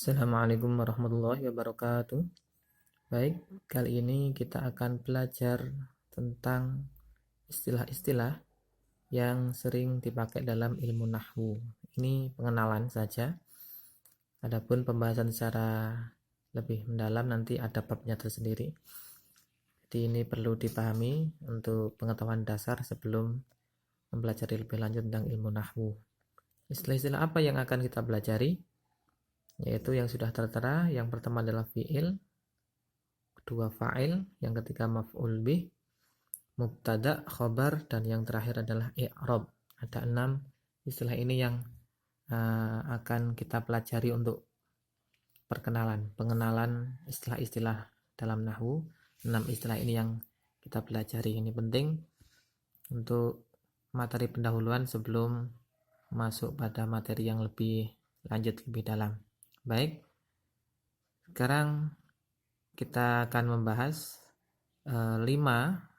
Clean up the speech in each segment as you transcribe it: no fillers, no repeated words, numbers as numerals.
Assalamualaikum warahmatullahi wabarakatuh. Baik, kali ini kita akan belajar tentang istilah-istilah yang sering dipakai dalam ilmu nahwu. Ini pengenalan saja. Adapun pembahasan secara lebih mendalam nanti ada babnya tersendiri. Jadi ini perlu dipahami untuk pengetahuan dasar sebelum mempelajari lebih lanjut tentang ilmu nahwu. Istilah-istilah apa yang akan kita pelajari? Yaitu yang sudah tertera. Yang pertama adalah fi'il, kedua fa'il, yang ketiga maf'ul bih, mubtada, khobar, dan yang terakhir adalah i'rab. Ada 6 istilah ini yang akan kita pelajari untuk pengenalan istilah-istilah dalam nahwu. 6 istilah ini yang kita pelajari. Ini penting untuk materi pendahuluan sebelum masuk pada materi yang lebih lanjut, lebih dalam. Baik, sekarang kita akan membahas 5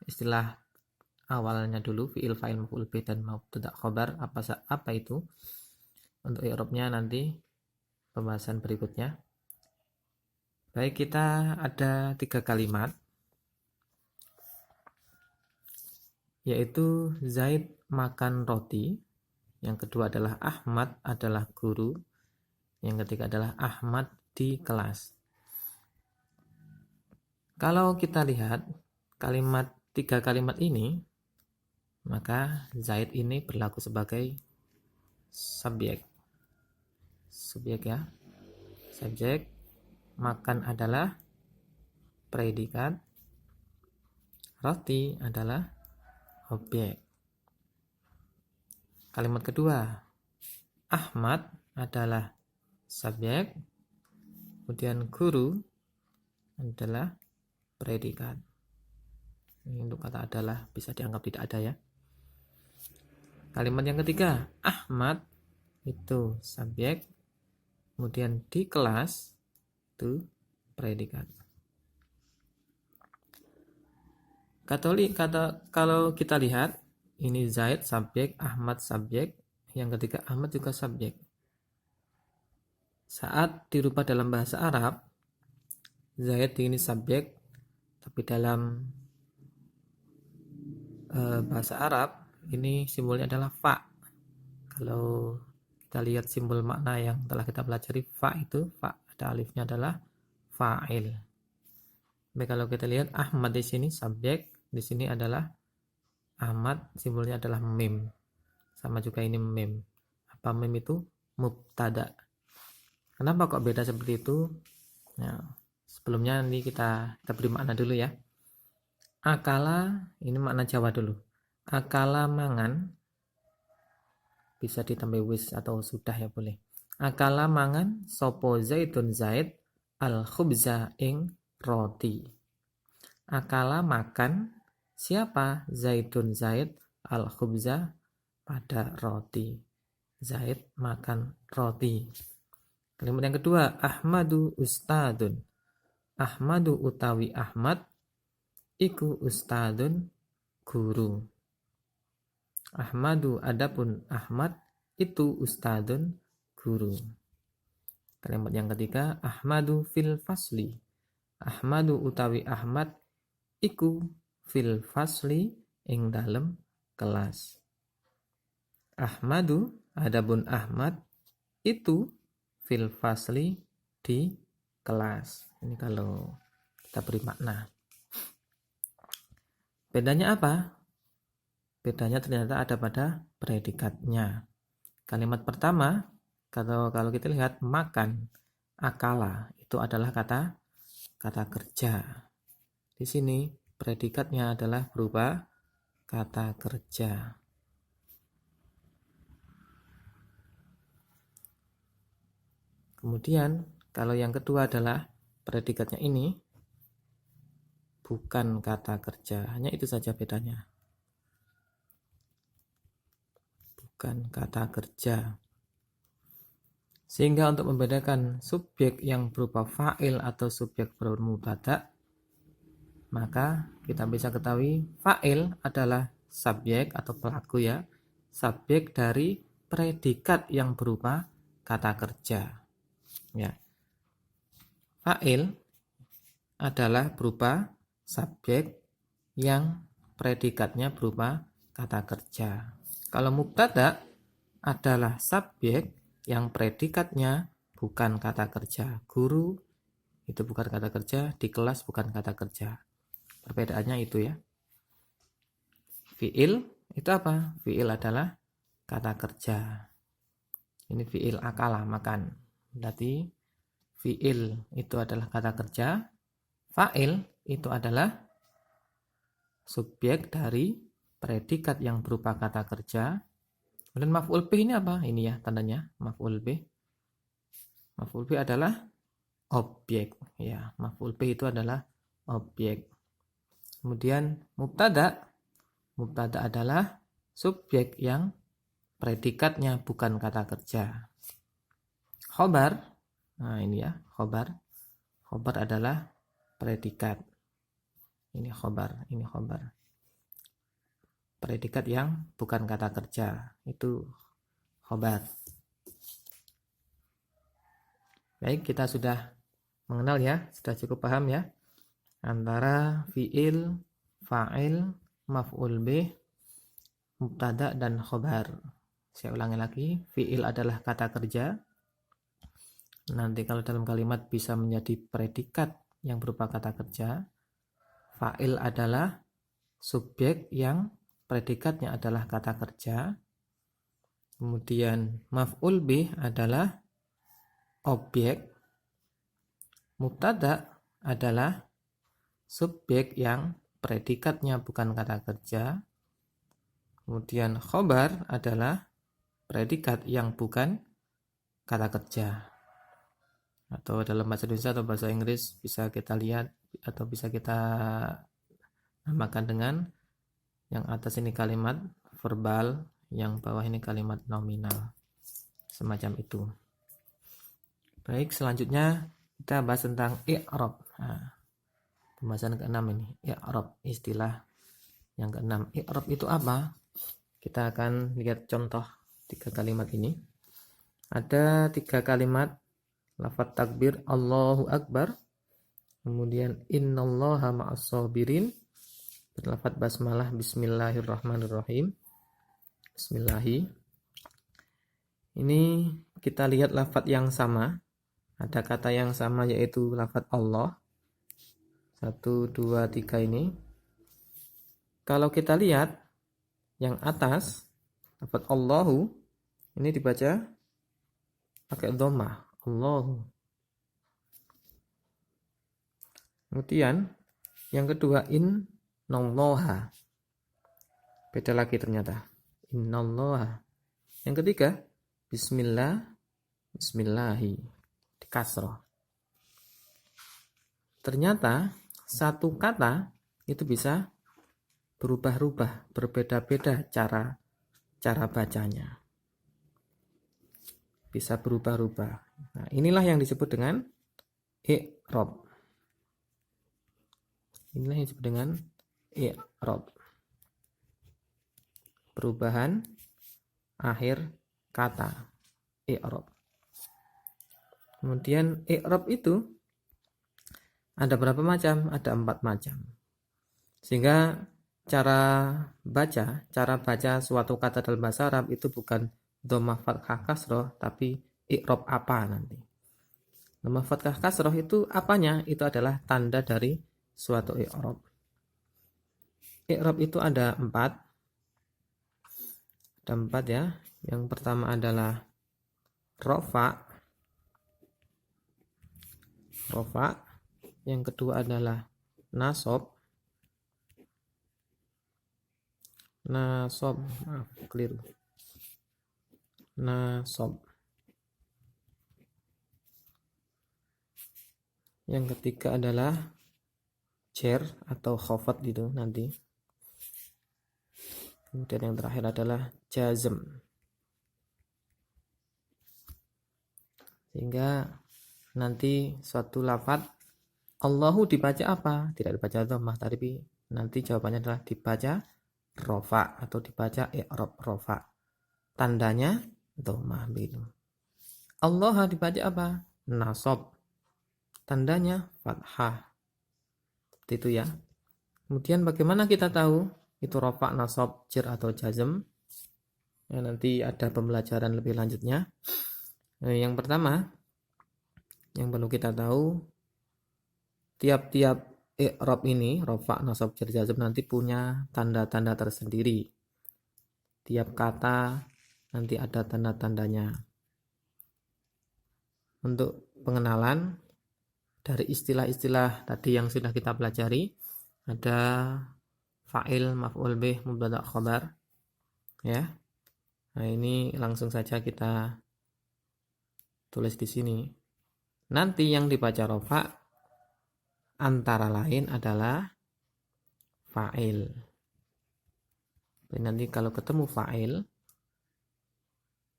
istilah awalnya dulu, fi'il, fa'il, maf'ul bih, dan mubtada, khobar. Apa itu? Untuk i'rabnya nanti pembahasan berikutnya. Baik, kita ada 3 kalimat, yaitu Zaid makan roti, yang kedua adalah Ahmad adalah guru, yang ketiga adalah Ahmad di kelas. Kalau kita lihat 3 kalimat ini, maka Zaid ini berlaku sebagai subjek. Subjek ya. Subjek, makan adalah predikat, roti adalah objek. Kalimat kedua, Ahmad adalah subjek, kemudian guru adalah predikat. Ini untuk kata adalah bisa dianggap tidak ada ya. Kalimat yang ketiga, Ahmad itu subjek, kemudian di kelas itu predikat. Kalau kita lihat, ini Zaid subjek, Ahmad subjek, yang ketiga Ahmad juga subjek. Saat dirubah dalam bahasa Arab, Zaid ini subjek, tapi dalam bahasa Arab ini simbolnya adalah fa. Kalau kita lihat simbol makna yang telah kita pelajari, fa itu, fa ada alifnya adalah fa'il. Baik, kalau kita lihat Ahmad di sini subjek, di sini adalah Ahmad, simbolnya adalah mim. Sama juga ini mim. Apa mim itu? Mubtada. Kenapa kok beda seperti itu? Nah, sebelumnya nanti kita beri makna dulu ya. Akala, ini makna Jawa dulu. Akala mangan, bisa ditambah wis atau sudah ya boleh. Akala mangan sopo zaidun zaid al khubza ing roti. Akala makan siapa? Zaidun zaid al khubza pada roti. Zaid makan roti. Kalimat yang kedua, Ahmadu ustadun. Ahmadu utawi Ahmad iku ustadun guru. Ahmadu adapun Ahmad itu ustadun guru. Kalimat yang ketiga, Ahmadu fil fasli. Ahmadu utawi Ahmad iku fil fasli ing dalem kelas. Ahmadu adapun Ahmad itu fil fasli di kelas. Ini kalau kita beri makna. Bedanya apa? Bedanya ternyata ada pada predikatnya. Kalimat pertama, kalau kita lihat makan, akala, itu adalah kata kerja. Di sini predikatnya adalah berupa kata kerja. Kemudian kalau yang kedua adalah predikatnya ini bukan kata kerja, hanya itu saja bedanya. Bukan kata kerja. Sehingga untuk membedakan subjek yang berupa fa'il atau subjek bermubtada, maka kita bisa ketahui fa'il adalah subjek atau pelaku ya, subjek dari predikat yang berupa kata kerja. Ya. Fa'il adalah berupa subjek yang predikatnya berupa kata kerja. Kalau mubtada adalah subjek yang predikatnya bukan kata kerja. Guru itu bukan kata kerja, di kelas bukan kata kerja. Perbedaannya itu ya. Fi'il itu apa? Fi'il adalah kata kerja. Ini fi'il akala, makan. Berarti fi'il itu adalah kata kerja. Fa'il itu adalah subjek dari predikat yang berupa kata kerja. Dan maf'ul bih ini apa? Ini ya tandanya, maf'ul bih. Maf'ul bih adalah objek. Ya, maf'ul bih itu adalah objek. Kemudian mubtada. Mubtada adalah subjek yang predikatnya bukan kata kerja. Khobar. Nah, ini ya, khobar. Khobar adalah predikat. Ini khobar, ini khobar. Predikat yang bukan kata kerja, itu khobar. Baik, kita sudah mengenal ya, sudah cukup paham ya, antara fi'il, fa'il, maf'ul bih, mubtada dan khobar. Saya ulangi lagi, fi'il adalah kata kerja. Nanti kalau dalam kalimat bisa menjadi predikat yang berupa kata kerja. Fa'il adalah subjek yang predikatnya adalah kata kerja. Kemudian maf'ul bih adalah objek. Mubtada adalah subjek yang predikatnya bukan kata kerja. Kemudian khobar adalah predikat yang bukan kata kerja. Atau dalam bahasa Indonesia atau bahasa Inggris bisa kita lihat atau bisa kita namakan dengan yang atas ini kalimat verbal, yang bawah ini kalimat nominal. Semacam itu. Baik, selanjutnya kita bahas tentang i'rab. Nah, pembahasan ke-6 ini, i'rab, istilah yang ke-6. I'rab itu apa? Kita akan lihat contoh 3 kalimat ini. Ada 3 kalimat lafaz takbir Allahu Akbar, kemudian innallaha ma'as sabirin, dan lafaz basmalah bismillahirrahmanirrahim. Bismillahi. Ini kita lihat lafaz yang sama. Ada kata yang sama yaitu lafaz Allah. 1, 2, 3 ini. Kalau kita lihat yang atas lafaz Allahu ini dibaca pakai dhammah. Allahu. Kemudian yang kedua innallaha. Beda lagi ternyata. Innallaha. Yang ketiga bismillah, bismillahi, di kasroh. Ternyata satu kata itu bisa berubah-ubah, berbeda-beda cara bacanya. Bisa berubah-ubah. Nah, inilah yang disebut dengan i'rab. Inilah yang disebut dengan i'rab. Perubahan akhir kata, i'rab. Kemudian i'rab itu ada berapa macam? Ada 4 macam. Sehingga cara baca suatu kata dalam bahasa Arab itu bukan dhammah fathah kasroh, tapi i'rab apa nanti. Dhammah fathah kasroh itu apanya? Itu adalah tanda dari suatu i'rab. I'rab itu ada 4. Ada 4 ya. Yang pertama adalah rofa. Rofa. Yang kedua adalah nasob. Nasob, maaf, keliru. Nasob. Yang ketiga adalah jar atau khafat gitu nanti. Kemudian yang terakhir adalah jazm. Sehingga nanti suatu lafaz Allahu dibaca apa? Tidak dibaca dhammah, tapi nanti jawabannya adalah dibaca rofa atau dibaca i'rab rofa. Tandanya dhammah begitu. Allah dibaca apa? Nasab. tandanya fathah. Seperti itu ya. Kemudian bagaimana kita tahu itu rofa, nasab, jar atau jazm? Ya, nanti ada pembelajaran lebih lanjutnya. Yang pertama yang perlu kita tahu, tiap-tiap i'rab ini, rofa, nasab, jar, jazm nanti punya tanda-tanda tersendiri. Tiap kata nanti ada tanda-tandanya. Untuk pengenalan dari istilah-istilah tadi yang sudah kita pelajari, ada fa'il, maf'ul bih, mubtada, khabar. Ya. Nah, ini langsung saja kita tulis di sini. Nanti yang dibaca rofa antara lain adalah fa'il. Nanti kalau ketemu fa'il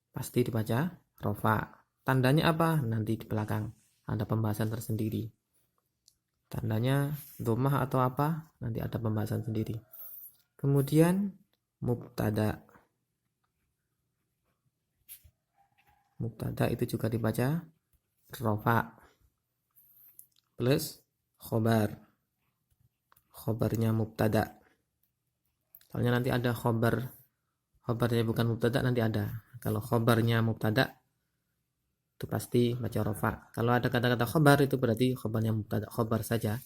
pasti dibaca rofa. Tandanya apa? Nanti di belakang ada pembahasan tersendiri. Tandanya dhammah atau apa? Nanti ada pembahasan sendiri. Kemudian mubtada. Mubtada itu juga dibaca rofa plus khobar. Khobarnya mubtada. Soalnya nanti ada khobarnya bukan mubtada, nanti ada. Kalau khobarnya mubtada itu pasti baca rofa. Kalau ada kata-kata khobar itu berarti khobarnya mubtada, khobar saja.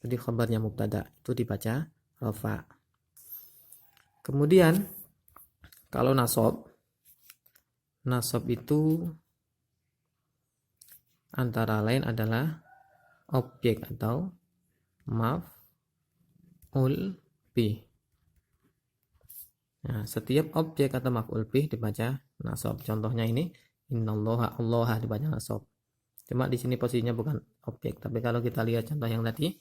Jadi khobarnya mubtada itu dibaca rofa. Kemudian kalau nasab itu antara lain adalah objek atau maf'ul bih. Nah, setiap objek atau maf'ul bih dibaca nasab. Contohnya ini innallaha, Allah dibaca nasab. Cuma di sini posisinya bukan objek, tapi kalau kita lihat contoh yang tadi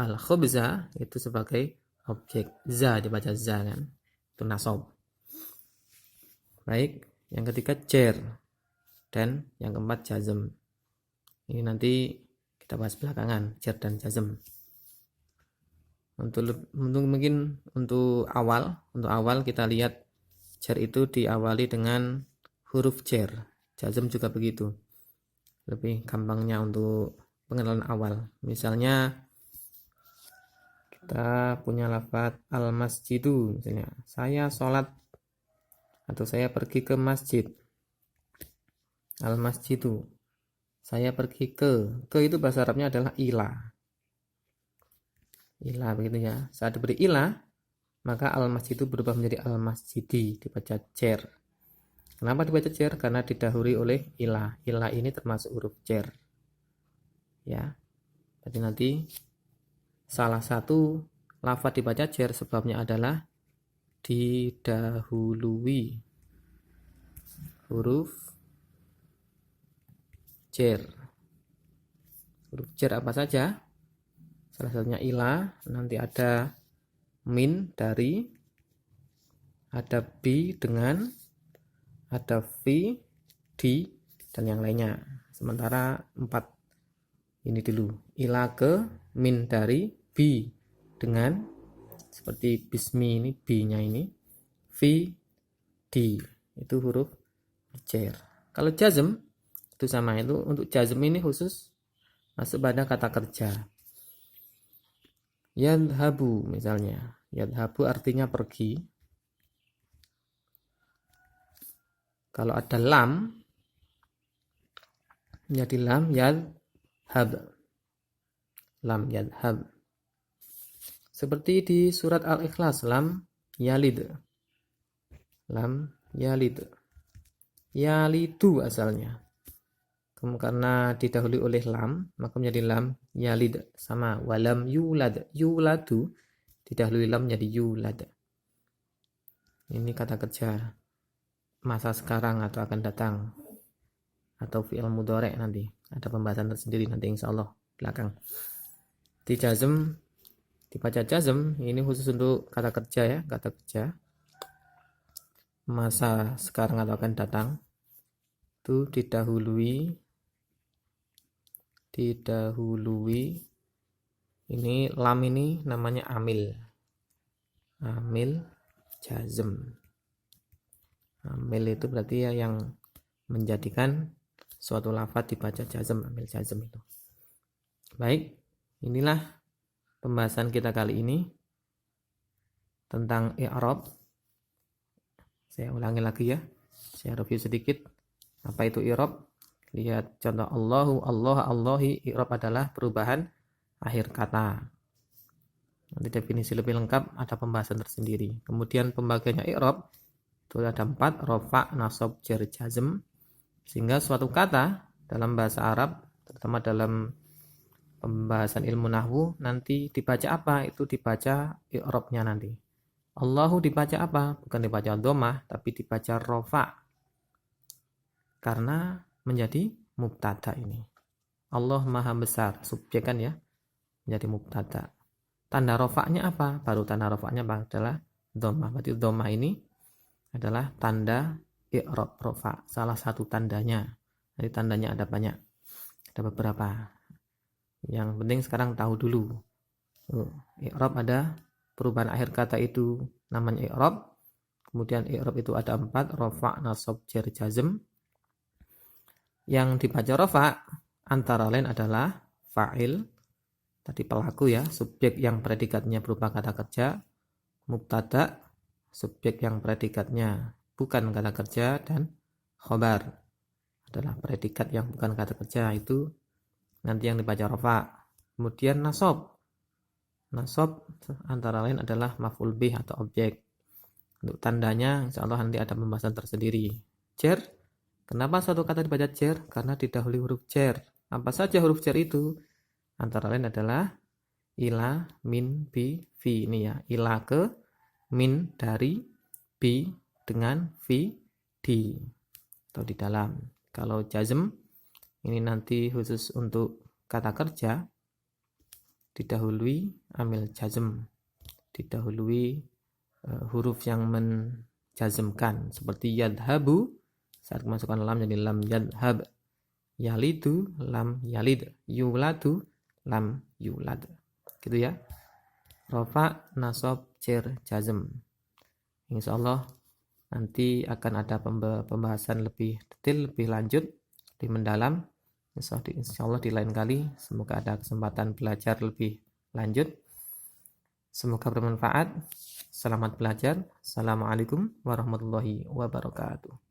al-khubza itu sebagai objek, za dibaca za kan, itu nasab. Baik, yang ketiga jar, dan yang keempat jazm. Ini nanti kita bahas belakangan, jar dan jazm. Untuk awal kita lihat jar itu diawali dengan huruf jar. Jazm juga begitu. Lebih gampangnya untuk pengenalan awal. Misalnya kita punya lafaz al-masjidu, misalnya saya sholat atau saya pergi ke masjid. Al-masjidu, saya pergi ke itu bahasa Arabnya adalah ila. Ila begitu ya. Saat diberi ila, maka al-masjidu berubah menjadi al-masjidi, dibaca jar. Kenapa dibaca jar? Karena didahului oleh ila. Ila ini termasuk huruf jar. Ya. Jadi nanti salah satu lafaz dibaca jar sebabnya adalah didahului huruf jar. Huruf jar apa saja? Salah satunya ila, nanti ada min dari, ada bi dengan, ada fi, di, dan yang lainnya. Sementara 4 ini dulu. Ila ke, min dari, bi dengan, seperti bismi ini, bi-nya ini, fi, di. Itu huruf jar. Kalau jazm, itu sama. Itu untuk jazm ini khusus masuk pada kata kerja. Yadhabu misalnya. Yadhabu artinya pergi. Kalau ada lam, menjadi lam yadhab. Lam yadhab. Seperti di surat Al-Ikhlas, lam yalid. Lam yalid. Yalidu asalnya. Karena didahului oleh lam, maka menjadi lam yalid, sama walam yulad. Yuladu didahului lam menjadi yulad. Ini kata kerja masa sekarang atau akan datang, atau fi'il mudhari' nanti ada pembahasan tersendiri nanti insyaallah belakang. Di jazm dibaca jazm ini khusus untuk kata kerja ya, kata kerja masa sekarang atau akan datang itu didahului ini lam ini namanya amil jazm. Amil itu berarti ya yang menjadikan suatu lafaz dibaca jazm, amil jazm itu. Baik, inilah pembahasan kita kali ini tentang i'rab. Saya ulangi lagi ya. Saya review sedikit. Apa itu i'rab? Lihat contoh Allahu, Allah, Allahi. I'rab adalah perubahan akhir kata. Nanti definisi lebih lengkap ada pembahasan tersendiri. Kemudian pembagiannya i'rab itu ada 4, rafa, nasab, jar, jazm. Sehingga suatu kata dalam bahasa Arab, terutama dalam pembahasan ilmu nahwu, nanti dibaca apa? Itu dibaca i'rabnya nanti. Allahu dibaca apa? Bukan dibaca dhammah, tapi dibaca rafa. Karena menjadi mubtada ini. Allah maha besar, subjek kan ya, menjadi mubtada. Tanda rofaknya apa? Baru tanda rofaknya adalah dhammah. Berarti dhammah ini adalah tanda i'rab rofa, salah satu tandanya. Jadi tandanya ada banyak, ada beberapa. Yang penting sekarang tahu dulu. I'rab ada perubahan akhir kata itu namanya i'rab. Kemudian i'rab itu ada 4, rofa, nasab, jar, jazm. Yang dibaca rofa antara lain adalah fa'il, tadi pelaku ya, subjek yang predikatnya berupa kata kerja, mubtada, subjek yang predikatnya bukan kata kerja, dan khobar adalah predikat yang bukan kata kerja, itu nanti yang dibaca rofa. Kemudian nasab antara lain adalah maf'ul bih atau objek. Untuk tandanya insya Allah nanti ada pembahasan tersendiri. Jar, kenapa suatu kata dibaca jar? Karena didahului huruf jar. Apa saja huruf jar itu? Antara lain adalah ila, min, bi, fi. Ini ya, ila ke, min dari, bi dengan, fi di atau di dalam. Kalau jazm ini nanti khusus untuk kata kerja, didahului amil jazm, didahului huruf yang menjazmkan, seperti yadhabu saat kemasukan lam jadi lam yadhab, yalidu lam yalid, yuladu lam yulad. Gitu ya. Rafa, nasab, jar, jazm. Insyaallah nanti akan ada pembahasan lebih detail, lebih lanjut, lebih mendalam. Insyaallah di lain kali. Semoga ada kesempatan belajar lebih lanjut. Semoga bermanfaat. Selamat belajar. Assalamualaikum warahmatullahi wabarakatuh.